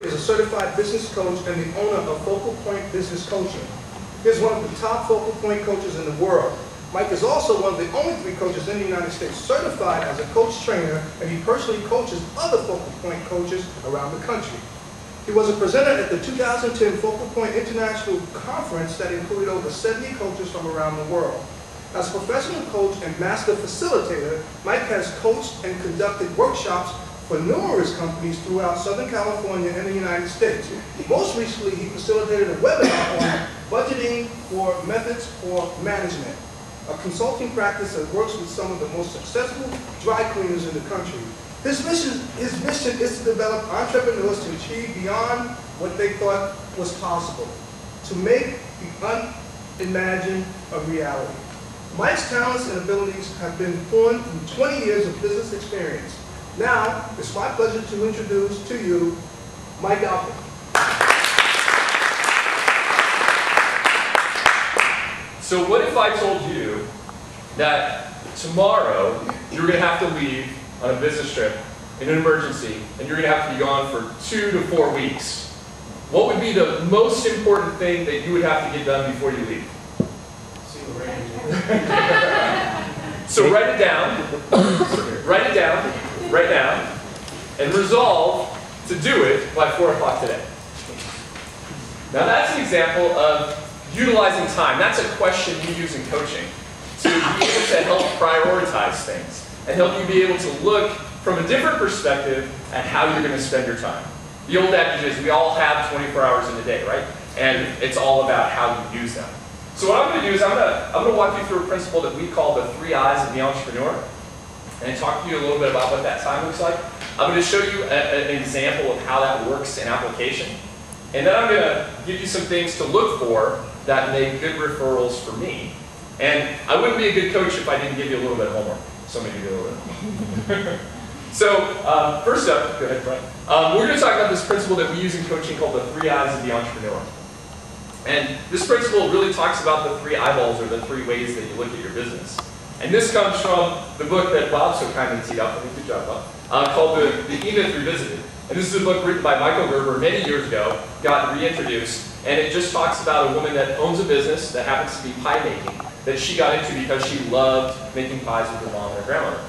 Is a certified business coach and the owner of FocalPoint Business Coaching. He is one of the top FocalPoint coaches in the world. Mike is also one of the only 3 coaches in the United States certified as a coach trainer, and he personally coaches other FocalPoint coaches around the country. He was a presenter at the 2010 FocalPoint International Conference that included over 70 coaches from around the world. As a professional coach and master facilitator, Mike has coached and conducted workshops for numerous companies throughout Southern California and the United States. Most recently, he facilitated a webinar on budgeting for methods for management, a consulting practice that works with some of the most successful dry cleaners in the country. His mission is to develop entrepreneurs to achieve beyond what they thought was possible, to make the unimagined a reality. Mike's talents and abilities have been formed through 20 years of business experience. Now, it's my pleasure to introduce to you Mike Alpert. So what if I told you that tomorrow you're going to have to leave on a business trip in an emergency and you're going to have to be gone for 2 to 4 weeks? What would be the most important thing that you would have to get done before you leave? So write it down right now, and resolve to do it by 4 o'clock today. Now that's an example of utilizing time. That's a question you use in coaching to be able to help prioritize things and help you be able to look from a different perspective at how you're going to spend your time. The old adage is we all have 24 hours in a day, right? And it's all about how you use them. So what I'm going to do is I'm going to walk you through a principle that we call the 3 I's of the entrepreneur, and talk to you a little bit about what that time looks like. I'm going to show you an example of how that works in application. And then I'm going to give you some things to look for that make good referrals for me. And I wouldn't be a good coach if I didn't give you a little bit of homework. So I'm going to give you a little bit. So first up, go ahead, Brian. We're going to talk about this principle that we use in coaching called the 3 I's of the entrepreneur. And this principle really talks about the 3 eyeballs, or the 3 ways that you look at your business. And this comes from the book that Bob so kindly teed up, I think, good job, Bob, called the E-Myth Revisited. And this is a book written by Michael Gerber many years ago, got reintroduced, and it just talks about a woman that owns a business that happens to be pie making, that she got into because she loved making pies with her mom and her grandmother.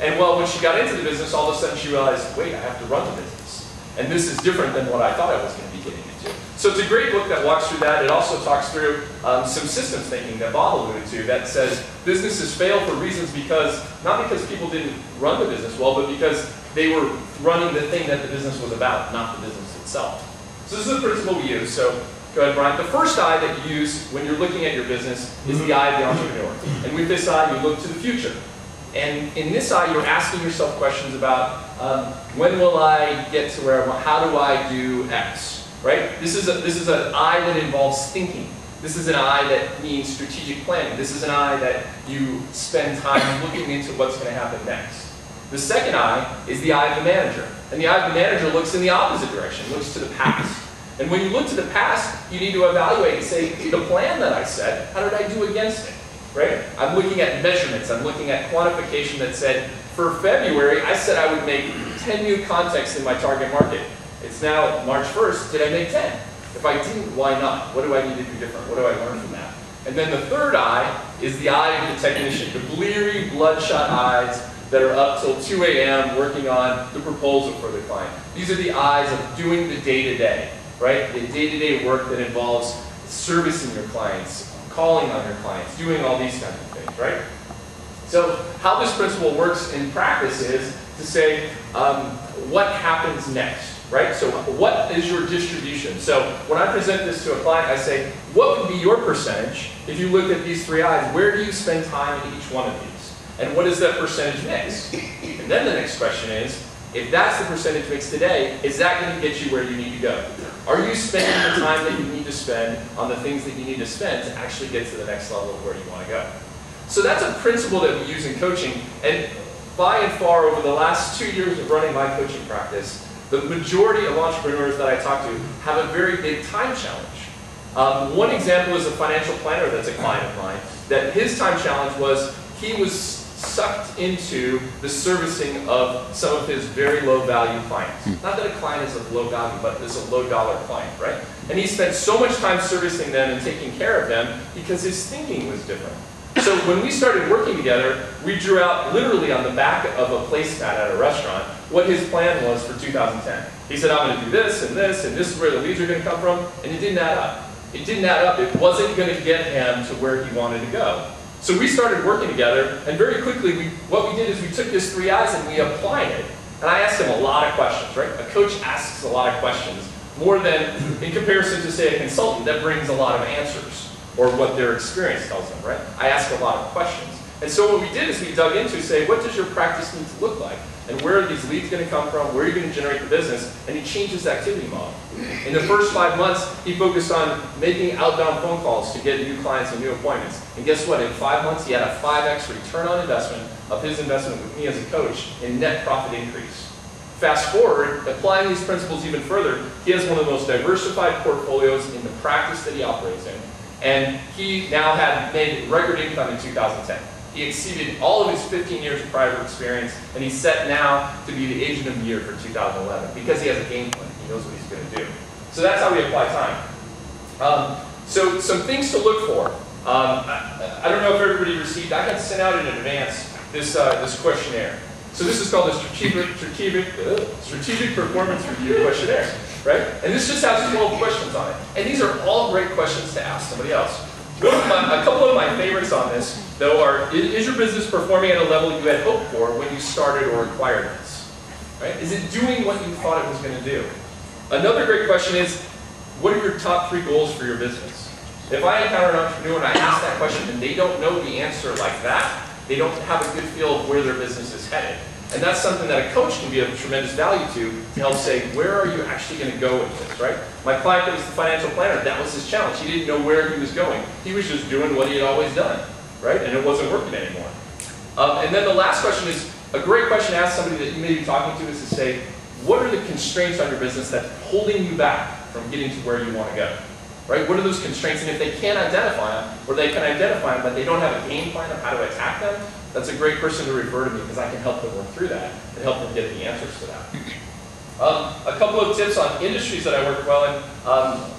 And well, when she got into the business, all of a sudden she realized, wait, I have to run the business. And this is different than what I thought I was going to be getting into. So it's a great book that walks through that. It also talks through some systems thinking that Bob alluded to that says businesses fail for reasons because, not because people didn't run the business well, but because they were running the thing that the business was about, not the business itself. So this is the principle we use. So go ahead, Brian. The first eye that you use when you're looking at your business is the eye of the entrepreneur. And with this eye, you look to the future. And in this eye, you're asking yourself questions about when will I get to where I want, how do I do X? Right? This is an eye that involves thinking. This is an eye that means strategic planning. This is an eye that you spend time looking into what's going to happen next. The second eye is the eye of the manager. And the eye of the manager looks in the opposite direction, looks to the past. And when you look to the past, you need to evaluate and say, the plan that I set, how did I do against it? Right? I'm looking at measurements. I'm looking at quantification that said, for February, I said I would make 10 new contacts in my target market. It's now March 1st, did I make 10? If I didn't, why not? What do I need to do different? What do I learn from that? And then the third eye is the eye of the technician, the bleary, bloodshot eyes that are up till 2 a.m. working on the proposal for the client. These are the eyes of doing the day-to-day, right? The day-to-day work that involves servicing your clients, calling on your clients, doing all these kinds of things, right? So how this principle works in practice is to say, what happens next? Right? So what is your distribution? So when I present this to a client, I say, what would be your percentage if you look at these 3 eyes? Where do you spend time in each one of these? And what is that percentage mix? And then the next question is, if that's the percentage mix today, is that going to get you where you need to go? Are you spending the time that you need to spend on the things that you need to spend to actually get to the next level of where you want to go? So that's a principle that we use in coaching. And by and far, over the last 2 years of running my coaching practice, the majority of entrepreneurs that I talk to have a very big time challenge. One example is a financial planner that's a client of mine, that his time challenge was he was sucked into the servicing of some of his very low value clients. Not that a client is of low value, but is a low dollar client, right? And he spent so much time servicing them and taking care of them because his thinking was different. So when we started working together, we drew out literally on the back of a placemat at a restaurant what his plan was for 2010. He said, I'm going to do this, and this is where the leads are going to come from, and it didn't add up. It didn't add up. It wasn't going to get him to where he wanted to go. So we started working together, and very quickly, what we did is we took his 3 I's and we applied it. And I asked him a lot of questions, right? A coach asks a lot of questions, more than, in comparison to, say, a consultant that brings a lot of answers, or what their experience tells them, right? I ask a lot of questions. And so what we did is we dug into, say, what does your practice need to look like? And where are these leads going to come from? Where are you going to generate the business? And he changed his activity model. In the first 5 months, he focused on making outbound phone calls to get new clients and new appointments. And guess what? In 5 months, he had a 5x return on investment of his investment with me as a coach in net profit increase. Fast forward, applying these principles even further, he has one of the most diversified portfolios in the practice that he operates in. And he now had made record income in 2010. He exceeded all of his 15 years of prior experience, and he's set now to be the Agent of the Year for 2011 because he has a game plan. He knows what he's going to do. So that's how we apply time. So some things to look for. I don't know if everybody received, I got sent out in advance this questionnaire. So this is called the Strategic Performance Review Questionnaire, right? And this just has 12 questions on it. And these are all great questions to ask somebody else. A couple of my favorites on this, though, are, is your business performing at a level you had hoped for when you started or acquired this? Right? Is it doing what you thought it was going to do? Another great question is, what are your top 3 goals for your business? If I encounter an entrepreneur and I ask that question and they don't know the answer like that, they don't have a good feel of where their business is headed. And that's something that a coach can be of tremendous value to help say, where are you actually going to go with this, right? My client that was the financial planner, that was his challenge. He didn't know where he was going. He was just doing what he had always done, right? And it wasn't working anymore. And then the last question is, a great question to ask somebody that you may be talking to is to say, what are the constraints on your business that's holding you back from getting to where you want to go? Right? What are those constraints? And if they can't identify them, or they can identify them, but they don't have a game plan of how to attack them, that's a great person to refer to me because I can help them work through that and help them get the answers to that. A couple of tips on industries that I work well in.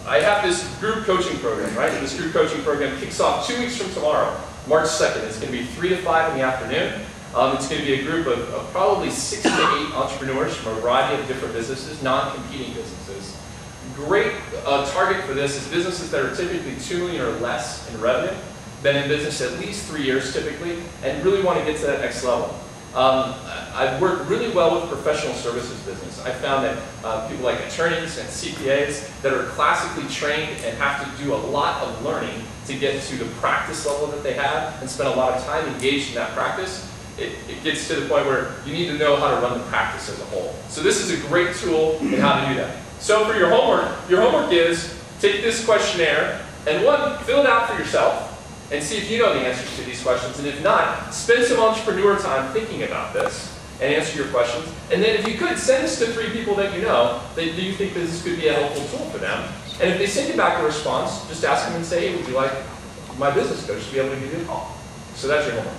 I have this group coaching program, right? And this group coaching program kicks off 2 weeks from tomorrow, March 2nd. It's going to be 3 to 5 in the afternoon. It's going to be a group of probably 6 to 8 entrepreneurs from a variety of different businesses, non-competing businesses. Great target for this is businesses that are typically $2 million or less in revenue, been in business at least 3 years typically, and really want to get to that next level. I've worked really well with professional services business. I found that people like attorneys and CPAs that are classically trained and have to do a lot of learning to get to the practice level that they have and spend a lot of time engaged in that practice, it gets to the point where you need to know how to run the practice as a whole. So this is a great tool in how to do that. So for your homework is take this questionnaire and fill it out for yourself and see if you know the answers to these questions. And if not, spend some entrepreneur time thinking about this and answer your questions. And then if you could, send this to 3 people that you know that you think that this could be a helpful tool for them. And if they send you back a response, just ask them and say, hey, would you like my business coach to be able to give you a call? So that's your homework.